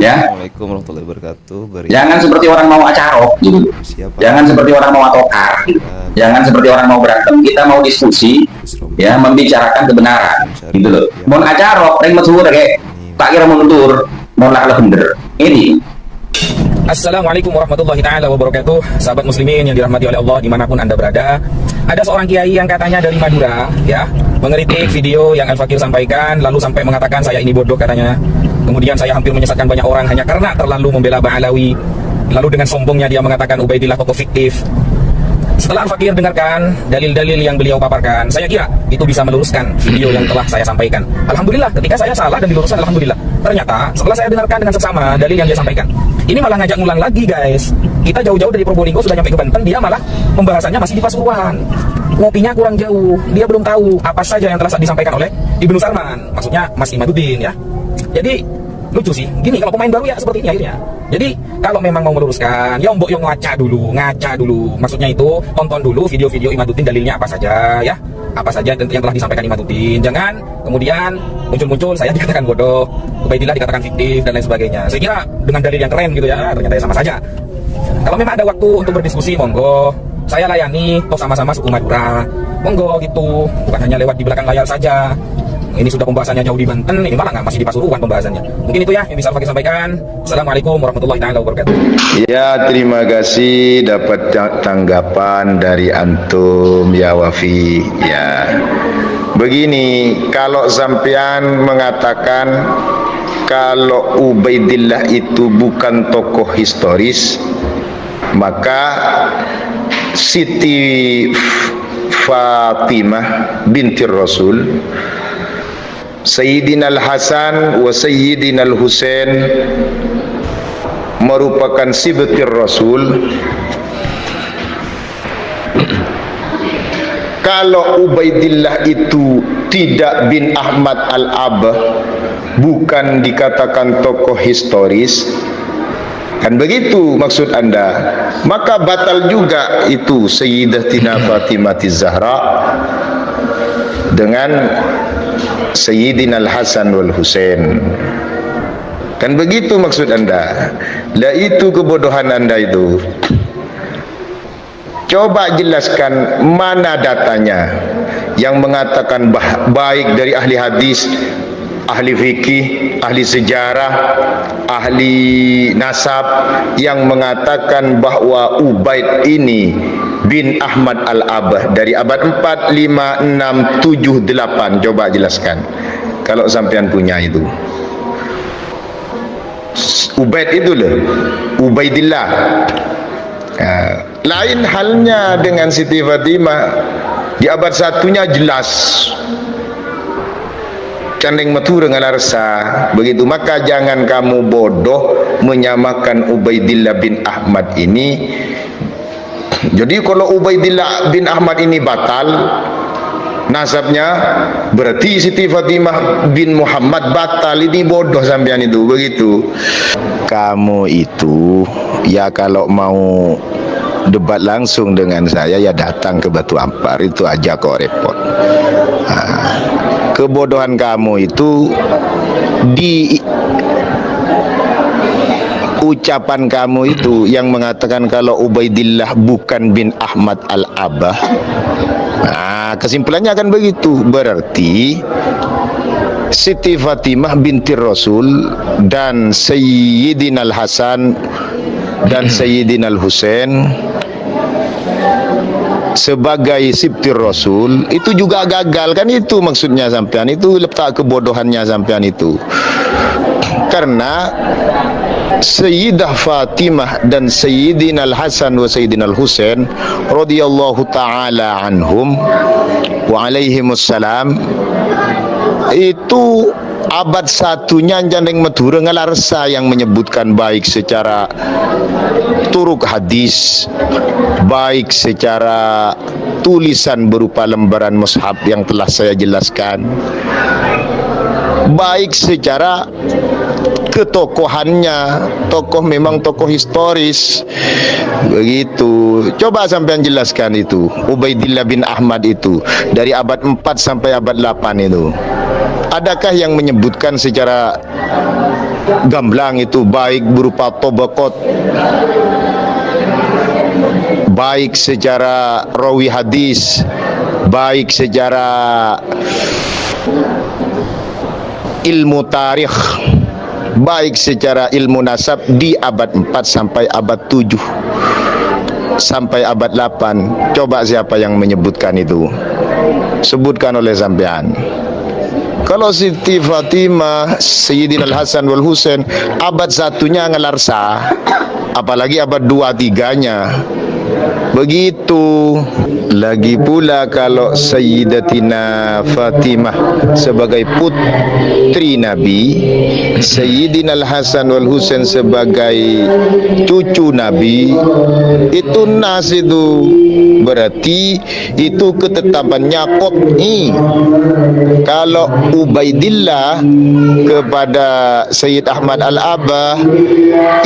Ya, Assalamualaikum warahmatullahi wabarakatuh. jangan seperti orang mau acarok gitu. Siapa? Jangan seperti orang mau atokar gitu. Jangan seperti orang mau berantem. Kita mau diskusi, ya, membicarakan kebenaran gitu loh. Mau acarok reng mesur kayak tak kira mundur mau lah bener ini. Assalamualaikum warahmatullahi taala wabarakatuh. Sahabat muslimin yang dirahmati oleh Allah dimanapun anda berada. Ada seorang kiai yang katanya dari Madura, ya, mengeritik video yang Al Fakir sampaikan, lalu sampai mengatakan saya ini bodoh katanya. Kemudian saya hampir menyesatkan banyak orang hanya karena terlalu membela Ba'alawi. Lalu dengan sombongnya dia mengatakan Ubaidillah tokoh fiktif. Setelah Al Fakir dengarkan dalil-dalil yang beliau paparkan, saya kira itu bisa meluruskan video yang telah saya sampaikan. Alhamdulillah, ketika saya salah dan diluruskan, alhamdulillah. Ternyata setelah saya dengarkan dengan seksama dalil yang dia sampaikan, ini malah ngajak ngulang lagi, guys. Kita jauh-jauh dari Probolinggo sudah nyampe ke Banten, dia malah pembahasannya masih di Pasuruan. Ngopinya kurang jauh, dia belum tahu apa saja yang telah disampaikan oleh Ibnu Sarman, maksudnya Mas Imaduddin, ya. Jadi lucu sih, gini kalau pemain baru ya seperti ini akhirnya. Jadi kalau memang mau meluruskan, ya mbok yang ngaca dulu. Maksudnya itu tonton dulu video-video Imaduddin dalilnya apa saja, ya, apa saja yang telah disampaikan Imaduddin. Jangan kemudian muncul-muncul saya dikatakan bodoh, Ubaidillah dikatakan fiktif dan lain sebagainya. Saya kira dengan dalil yang keren gitu ya, ternyata ya sama saja. Kalau memang ada waktu untuk berdiskusi, monggo, saya layani, toh sama-sama suku Madura, monggo gitu, bukan hanya lewat di belakang layar saja. Ini sudah pembahasannya jauh di Banten, ini malah nggak masih di Pasuruan pembahasannya. Mungkin itu ya yang bisa Al Fakir sampaikan. Assalamualaikum warahmatullahi wabarakatuh. Ya, terima kasih dapat tanggapan dari antum ya Wafi. Ya, begini, kalau sampean mengatakan kalau Ubaidillah itu bukan tokoh historis, maka Siti Fatimah binti Rasul, Sayyidina Al-Hasan wa Sayyidina Al-Husain merupakan sibtir Rasul. Kalau Ubaidillah itu tidak bin Ahmad Al-Abah, bukan dikatakan tokoh historis, kan begitu maksud anda, maka batal juga itu Sayyidatina Fatimah Zahra dengan Sayyidina Al-Hasan wal Husain. Kan begitu maksud anda. Lah itu kebodohan anda itu. Coba jelaskan mana datanya yang mengatakan baik dari ahli hadis, ahli fikih, ahli sejarah, ahli nasab yang mengatakan bahwa Ubaid ini bin Ahmad Al-Abah dari abad 4, 5, 6, 7, 8. Coba jelaskan kalau sampean punya itu. Ubaid itu loh, Ubaidillah. Lain halnya dengan Siti Fatimah, di abad satunya jelas candeng metu dengan arsa begitu. Maka jangan kamu bodoh menyamakan Ubaidillah bin Ahmad ini. Jadi kalau Ubaidillah bin Ahmad ini batal nasabnya, berarti Siti Fatimah bin Muhammad batal. Ini bodoh sampean itu begitu. Kamu itu ya kalau mau debat langsung dengan saya ya datang ke Batu Ampar, itu aja kok repot. Kebodohan kamu itu di ucapan kamu itu yang mengatakan kalau Ubaidillah bukan bin Ahmad Al-Abah. Nah, kesimpulannya akan begitu. Berarti Siti Fatimah binti Rasul dan Sayyidina Al-Hasan dan Sayyidina Al-Husain sebagai sibtir Rasul itu juga gagal, kan itu maksudnya sampean. Itu letak kebodohannya sampean itu. Karena Sayyidah Fatimah dan Sayyidina Al-Hasan wa Sayyidina Al-Husain radhiyallahu ta'ala anhum wa alaihimussalam itu abad satunya jandeng Madura ngalarsa yang menyebutkan baik secara turuk hadis, baik secara tulisan berupa lembaran mushaf yang telah saya jelaskan, baik secara ketokohannya, tokoh memang tokoh historis begitu. Coba sampean jelaskan itu Ubaidillah bin Ahmad itu dari abad 4 sampai abad 8 itu, adakah yang menyebutkan secara gamblang itu, baik berupa tobakot, baik secara rawi hadis, baik secara ilmu tarikh, baik secara ilmu nasab di abad 4 sampai abad 7 sampai abad 8. Coba siapa yang menyebutkan itu? Sebutkan oleh sampean. Kalau Siti Fatimah, Sayyidina Al-Hasan wal Husain abad 1-nya ngelarsa, apalagi abad 2-3-nya. Begitu. Lagi pula kalau Sayyidatina Fatimah sebagai putri Nabi, Sayyidina Al-Hasan wal Husain sebagai cucu Nabi, itu nas itu berarti itu ketetapannya qat'i. Kalau Ubaidillah kepada Sayyid Ahmad Al-Abah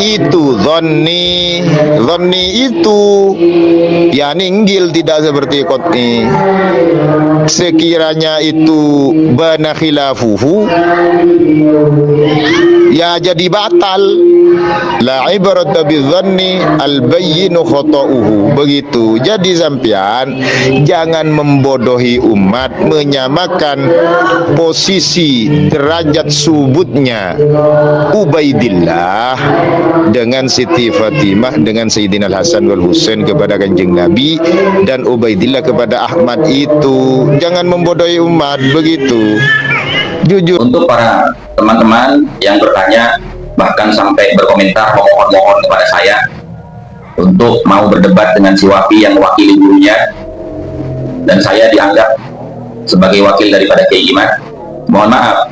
itu dhanni itu ya ninggil, tidak seperti qat'i. Sekiranya itu bana khilafuhu ya jadi batal. La ibrata bidzanni al-bayyinu khata'uhu. Begitu. Jadi sampean jangan membodohi umat, menyamakan posisi derajat subutnya Ubaidillah dengan Siti Fatimah, dengan Sayyidina Al-Hasan wal Husain kepada Kanjeng Nabi, dan Ubaidillah kepada Ahmad. Itu jangan membodohi umat. Begitu. Jujur. Untuk para teman-teman yang bertanya, bahkan sampai berkomentar mohon-mohon kepada saya untuk mau berdebat dengan si Wafi yang mewakili gurunya, dan saya dianggap sebagai wakil daripada Kiai Imad, mohon maaf,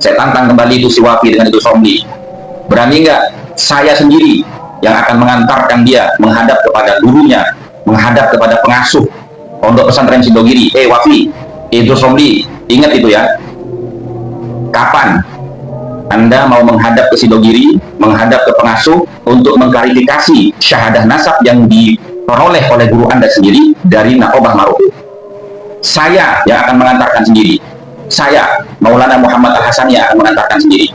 saya tantang kembali itu si Wafi dengan itu Somli. Berani nggak saya sendiri yang akan mengantarkan dia menghadap kepada gurunya, menghadap kepada pengasuh Pondok Pesantren Sidogiri? Wafi, itu Somli, ingat itu ya. Kapan Anda mau menghadap ke Sidogiri, menghadap ke pengasuh untuk mengklarifikasi syahadah nasab yang diperoleh oleh guru Anda sendiri dari Naqobah Maruf? Saya yang akan mengantarkan sendiri. Saya, Maulana Muhammad Al-Hasani, yang akan mengantarkan sendiri.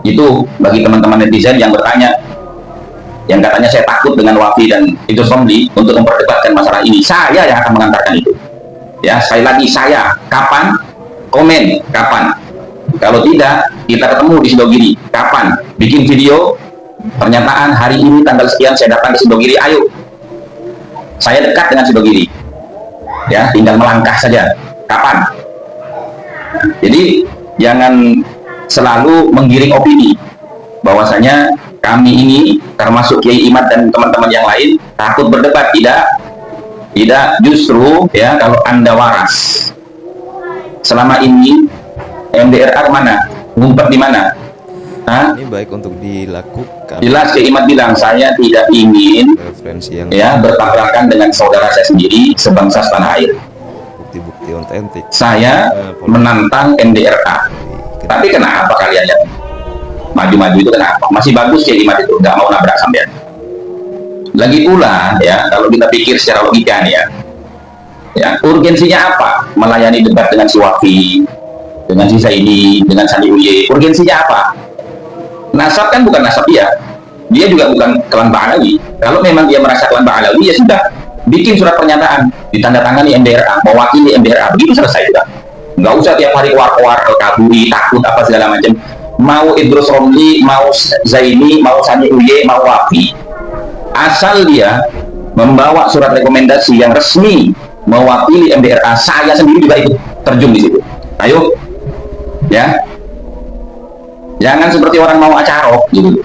Itu bagi teman-teman netizen yang bertanya, yang katanya saya takut dengan Wafi dan itu Somli untuk memperdebatkan masalah ini. Saya yang akan mengantarkan itu. Ya, sekali lagi saya. Kapan? Komen. Kapan? Kalau tidak, kita ketemu di Sidogiri. Kapan? Bikin video pernyataan hari ini tanggal sekian saya datang ke Sidogiri. Ayo. Saya dekat dengan Sidogiri. Ya, tinggal melangkah saja. Kapan? Jadi jangan selalu menggiring opini bahwasanya kami ini termasuk Kiai Imad dan teman-teman yang lain takut berdebat. Tidak, justru ya, kalau Anda waras selama ini MDRA kemana? Ngumpet di mana? Ini baik untuk dilakukan. Jelas Kiai Imad bilang, saya tidak ingin referensi yang ya bertabrakan dengan saudara saya sendiri sebangsa setanah air. bukti-bukti otentik. Saya menantang MDRA. Tapi kenapa kalian yang maju-maju itu kenapa? Masih bagus Kiai Imad itu, nggak mau nabrak sampean. Lagi pula ya, kalau kita pikir secara logika nih ya, urgensinya apa melayani debat dengan si Wafi, dengan si Zaini, dengan Sani Uye? Urgensinya apa? Nasab kan bukan nasab dia juga bukan klan Ba'alawi. Kalau memang dia merasa klan Ba'alawi, ya sudah, bikin surat pernyataan, ditandatangani MDRA, mewakili MDRA, begitu selesai sudah. Nggak usah tiap hari keluar-keluar ke kaburi, takut apa segala macam. Mau Idrus Romli, mau Zaini, mau Sani Uye, mau Wafi, asal dia membawa surat rekomendasi yang resmi mewakili MDRA, saya sendiri juga ikut terjun di situ. Ayo, ya, jangan seperti orang mau acarok gitu,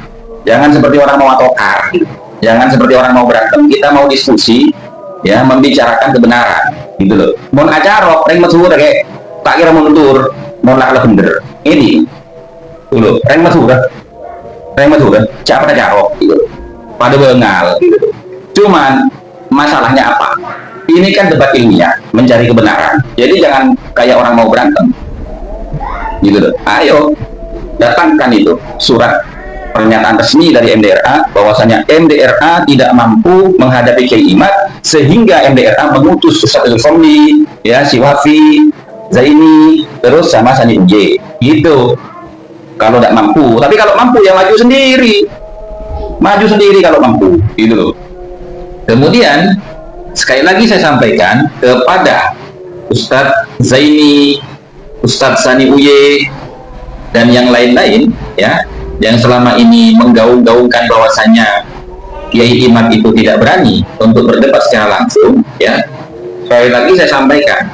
jangan seperti orang mau atokar gitu, jangan seperti orang mau berantem. Kita mau diskusi, ya, membicarakan kebenaran gitu loh. Mau acarok, reng mesur kayak tak kira mundur, mau lah bener. Ini dulu, reng mesur, siapa acarok gitu, pada bengal gitu. Cuman masalahnya apa? Ini kan debat ilmiah, mencari kebenaran. Jadi jangan kayak orang mau berantem gitu loh. Ayo, datangkan itu surat pernyataan resmi dari MDRA bahwasanya MDRA tidak mampu menghadapi Kiai Imad, sehingga MDRA mengutus Ustadz Somli, ya, si Wafi, Zaini, terus sama Sani Uye gitu. kalau tidak mampu. Tapi kalau mampu ya maju sendiri, kalau mampu, gitu loh. Kemudian sekali lagi saya sampaikan kepada Ustadz Zaini, Ustadz Sani Uye, dan yang lain-lain ya, yang selama ini menggaung-gaungkan bahwasanya Kiai Imad itu tidak berani untuk berdebat secara langsung, ya. Sekali lagi saya sampaikan,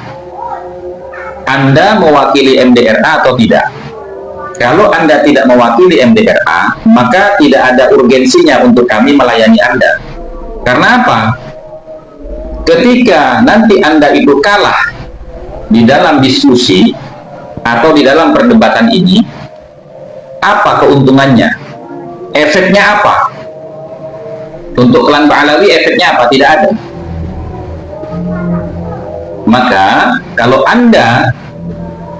Anda mewakili MDRA atau tidak? Kalau Anda tidak mewakili MDRA, maka tidak ada urgensinya untuk kami melayani Anda. Karena apa? Ketika nanti Anda itu kalah di dalam diskusi atau di dalam perdebatan ini, apa keuntungannya? Efeknya apa? Untuk klan Ba'alawi efeknya apa? Tidak ada. Maka kalau Anda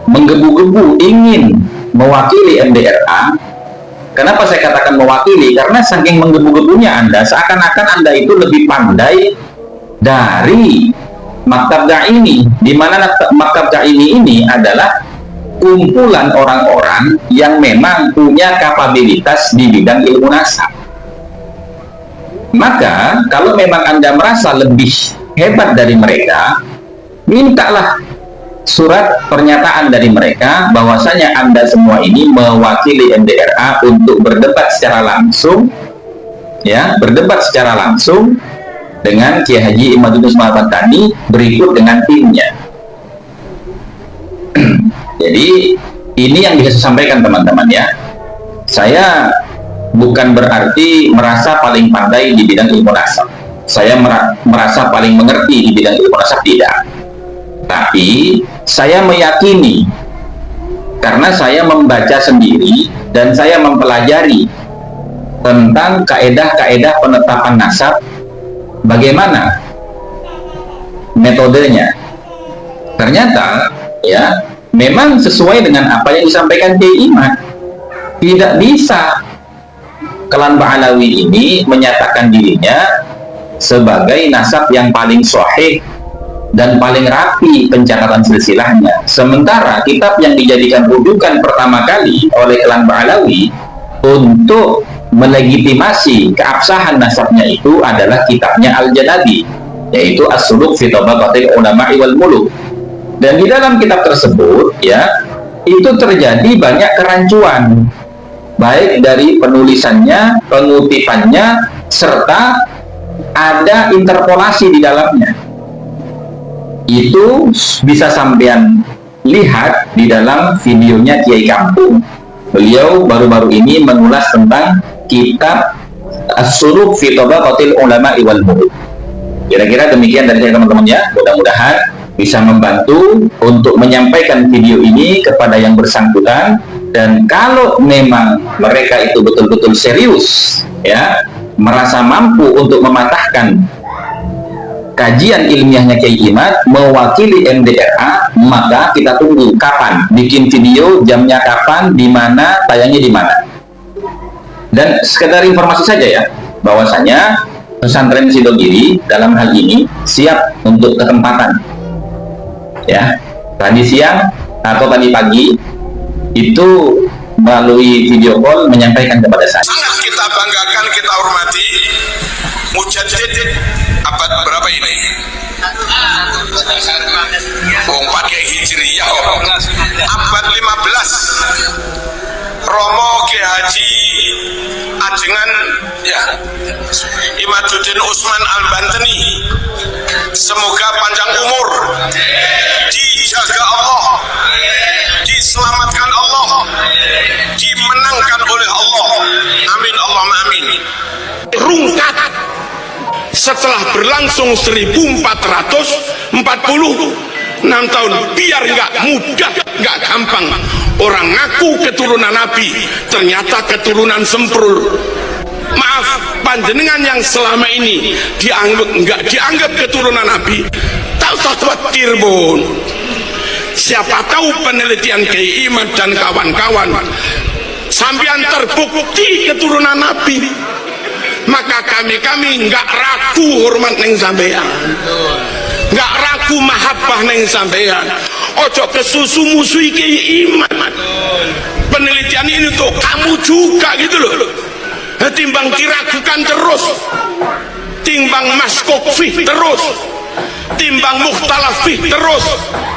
menggebu-gebu ingin mewakili MDRA, kenapa saya katakan mewakili? Karena saking menggebu-gebunya Anda, seakan-akan Anda itu lebih pandai dari Maktab Da'ini, di mana Maktab Da'ini ini adalah kumpulan orang-orang yang memang punya kapabilitas di bidang ilmu nasab. Maka kalau memang Anda merasa lebih hebat dari mereka, mintalah surat pernyataan dari mereka bahwasanya Anda semua ini mewakili MDRA untuk berdebat secara langsung, ya, berdebat secara langsung dengan Kiai Haji Imaduddin Usman Al-Bantani berikut dengan timnya. Jadi ini yang bisa saya sampaikan teman-teman ya. Saya bukan berarti merasa paling pandai di bidang ilmu nasab. Saya merasa paling mengerti di bidang ilmu nasab, tidak. Tapi saya meyakini, karena saya membaca sendiri dan saya mempelajari tentang kaedah-kaedah penetapan nasab, bagaimana metodenya. Ternyata ya, memang sesuai dengan apa yang disampaikan Kiai Imad. Tidak bisa klan Ba'alawi ini menyatakan dirinya sebagai nasab yang paling sahih dan paling rapi pencatatan silsilahnya, sementara kitab yang dijadikan rujukan pertama kali oleh klan Ba'alawi untuk melegitimasi keabsahan nasabnya itu adalah kitabnya Al-Janabi, yaitu As-Suluk fi Tabaqatil Ulama'i wal Muluk. Dan di dalam kitab tersebut ya, itu terjadi banyak kerancuan, baik dari penulisannya, pengutipannya, serta ada interpolasi di dalamnya. Itu bisa sampean lihat di dalam videonya Kiai Kampung. Beliau baru-baru ini mengulas tentang kitab As-Suluk fi Tabaqatil Ulama'i wal Muluk. Kira-kira demikian dari saya teman-teman ya. Mudah-mudahan bisa membantu untuk menyampaikan video ini kepada yang bersangkutan. Dan kalau memang mereka itu betul-betul serius ya, merasa mampu untuk mematahkan kajian ilmiahnya Kiai Imad mewakili MDRA, maka kita tunggu kapan bikin video, jamnya kapan, di mana, tayangnya di mana. Dan sekedar informasi saja ya, bahwasanya pesantren Sidogiri dalam hal ini siap untuk ketempatan ya. Tadi siang atau tadi pagi itu melalui video call menyampaikan kepada saya. Sangat kita banggakan, kita hormati Mujaddid abad berapa ini? Pakai Hijriyah abad 15, Romo Kiai Haji Ajengan ya, Imaduddin Usman Al-Bantani, semoga panjang umur, dijaga Allah, diselamatkan Allah, dimenangkan oleh Allah, amin Allahumma amin. Rungkat setelah berlangsung 1446 tahun, biar nggak mudah, nggak gampang orang ngaku keturunan Nabi, ternyata keturunan semprul. Maaf, panjenengan yang selama ini nggak dianggap keturunan Nabi, tahu khawatir bun. Siapa tahu penelitian Kiai Imad dan kawan-kawan sampean terbukti keturunan Nabi, maka kami nggak ragu hormat neng sampean, nggak ragu mahabbah neng sampean. Ojo kesusu musuhi Kiai Imad. penelitian ini untuk kamu juga gitu loh. Timbang diragukan terus, timbang maskok fih terus, timbang mukhtalaf fih terus,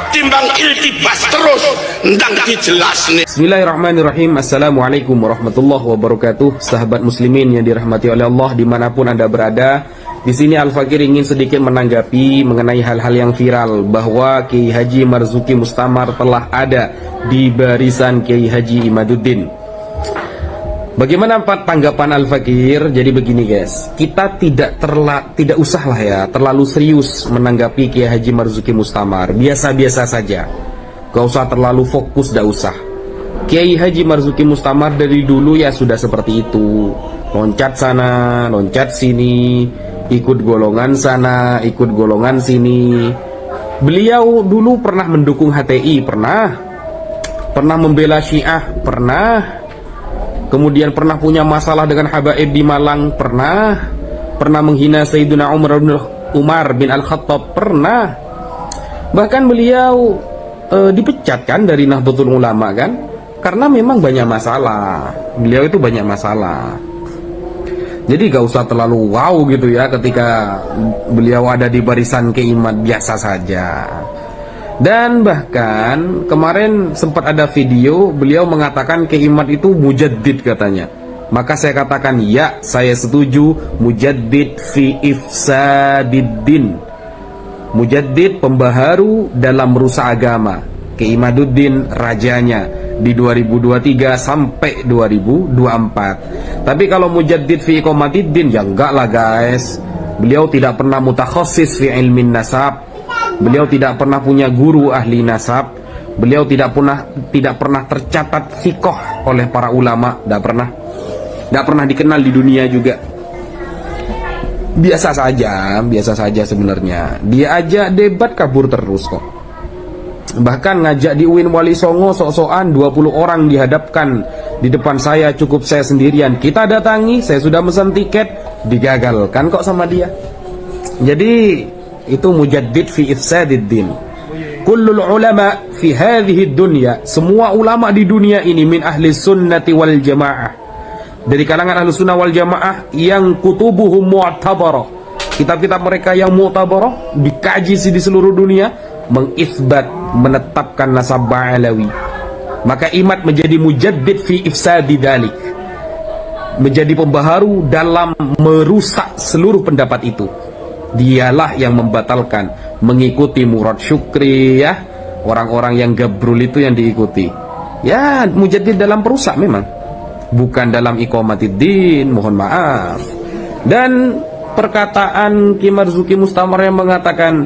timbang iltibas terus, ndang dijelas nih. Bismillahirrahmanirrahim. Assalamualaikum warahmatullahi wabarakatuh. Sahabat muslimin yang dirahmati oleh Allah dimanapun Anda berada. Di sini Al-Fakir ingin sedikit menanggapi mengenai hal-hal yang viral bahwa Kiai Haji Marzuki Mustamar telah ada di barisan Kiai Haji Imaduddin. Bagaimana tanggapan Al-Fakir? Jadi begini guys, kita tidak usahlah ya terlalu serius menanggapi Kiai Haji Marzuki Mustamar. Biasa-biasa saja, gak usah terlalu fokus, gak usah. Kiai Haji Marzuki Mustamar dari dulu ya sudah seperti itu, loncat sana, loncat sini, ikut golongan sana, ikut golongan sini. Beliau dulu pernah mendukung HTI, pernah membela Syiah, pernah. Kemudian pernah punya masalah dengan Habaib di Malang, pernah menghina Sayyidina Umar bin Al-Khattab, pernah. Bahkan beliau dipecat kan dari Nahdlatul Ulama kan, karena memang banyak masalah. Beliau itu banyak masalah. Jadi gak usah terlalu wow gitu ya ketika beliau ada di barisan keimat, biasa saja. Dan bahkan kemarin sempat ada video beliau mengatakan keimat itu mujaddid katanya. Maka saya katakan ya, saya setuju, mujaddid fi ifsadiddin. Mujaddid, pembaharu dalam merusak agama. Keimaduddin rajanya di 2023 sampai 2024. Tapi kalau mujaddid fi iqamatiddin ya enggak lah guys. Beliau tidak pernah mutakhassis fi ilmin nasab. Beliau tidak pernah punya guru ahli nasab. Beliau tidak pernah tercatat fiqh oleh para ulama, tidak pernah dikenal di dunia juga. Biasa saja sebenarnya. Dia aja debat kabur terus kok. Bahkan ngajak di UIN Wali Songo sok-sokan 20 orang dihadapkan di depan saya, cukup saya sendirian. Kita datangi, saya sudah pesan tiket, digagalkan kok sama dia. Jadi itu mujaddid fi ifsadiddin. Kullul ulama fi hadhihi dunya, semua ulama di dunia ini min ahli sunnati wal jamaah, dari kalangan ahli sunnah wal jamaah yang kutubuhum mu'tabarah, kitab-kitab mereka yang mu'tabarah dikaji di seluruh dunia, mengisbat, menetapkan nasab Ba'alawi. Maka imat menjadi mujaddid fi ifsadi dalik, menjadi pembaharu dalam merusak seluruh pendapat itu. Dialah yang membatalkan, mengikuti Murad Syukri ya, orang-orang yang gabrul itu yang diikuti. Ya, mujaddid dalam perusak memang, bukan dalam iqamatiddin, mohon maaf. Dan perkataan Kiai Marzuki Mustamar yang mengatakan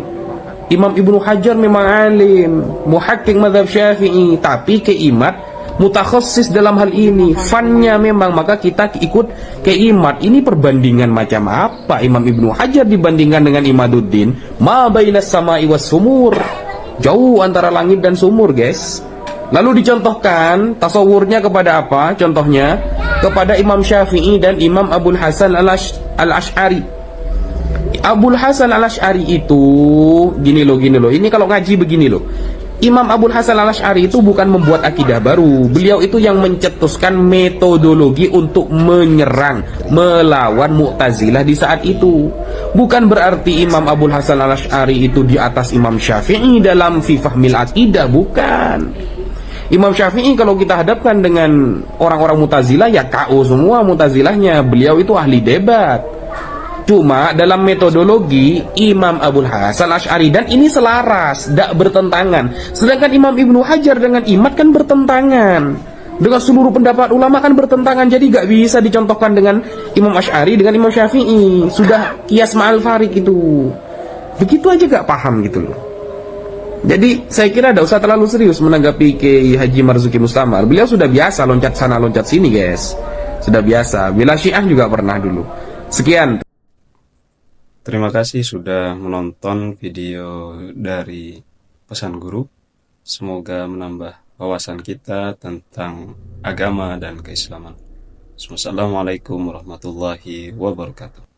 Imam Ibnu Hajar memang alim, muhakkik mazhab Syafi'i, tapi keimat mutakhassis dalam hal ini, fannya memang, maka kita ikut keimat. Ini perbandingan macam apa Imam Ibnu Hajar dibandingkan dengan Imaduddin? Ma bainas sama'i was sumur, jauh antara langit dan sumur guys. Lalu dicontohkan tasawurnya kepada apa? Contohnya kepada Imam Syafi'i dan Imam Abul Hasan al-Ash'ari. Abul Hasan al-Ash'ari itu gini loh, ini kalau ngaji begini loh. Imam Abul Hasan al-Ash'ari itu bukan membuat akidah baru. Beliau itu yang mencetuskan metodologi untuk menyerang, melawan Mu'tazilah di saat itu. Bukan berarti Imam Abul Hasan al-Ash'ari itu di atas Imam Syafi'i dalam fi fahmil akidah, bukan. Imam Syafi'i kalau kita hadapkan dengan orang-orang Mu'tazilah ya KO semua Mu'tazilahnya. Beliau itu ahli debat. Cuma dalam metodologi Imam Abul Hasan Asy'ari, dan ini selaras, tidak bertentangan. Sedangkan Imam Ibnu Hajar dengan Imat kan bertentangan, dengan seluruh pendapat ulama kan bertentangan. Jadi gak bisa dicontohkan dengan Imam Asy'ari dengan Imam Syafi'i. Sudah qiyas ma'al farik itu. Begitu aja gak paham gitu loh. Jadi saya kira tidak usah terlalu serius menanggapi Kiai Haji Marzuki Mustamar. Beliau sudah biasa loncat sana loncat sini guys. Sudah biasa. Bila Syiah juga pernah dulu. Sekian. Terima kasih sudah menonton video dari Pesan Guru. Semoga menambah wawasan kita tentang agama dan keislaman. Wassalamualaikum warahmatullahi wabarakatuh.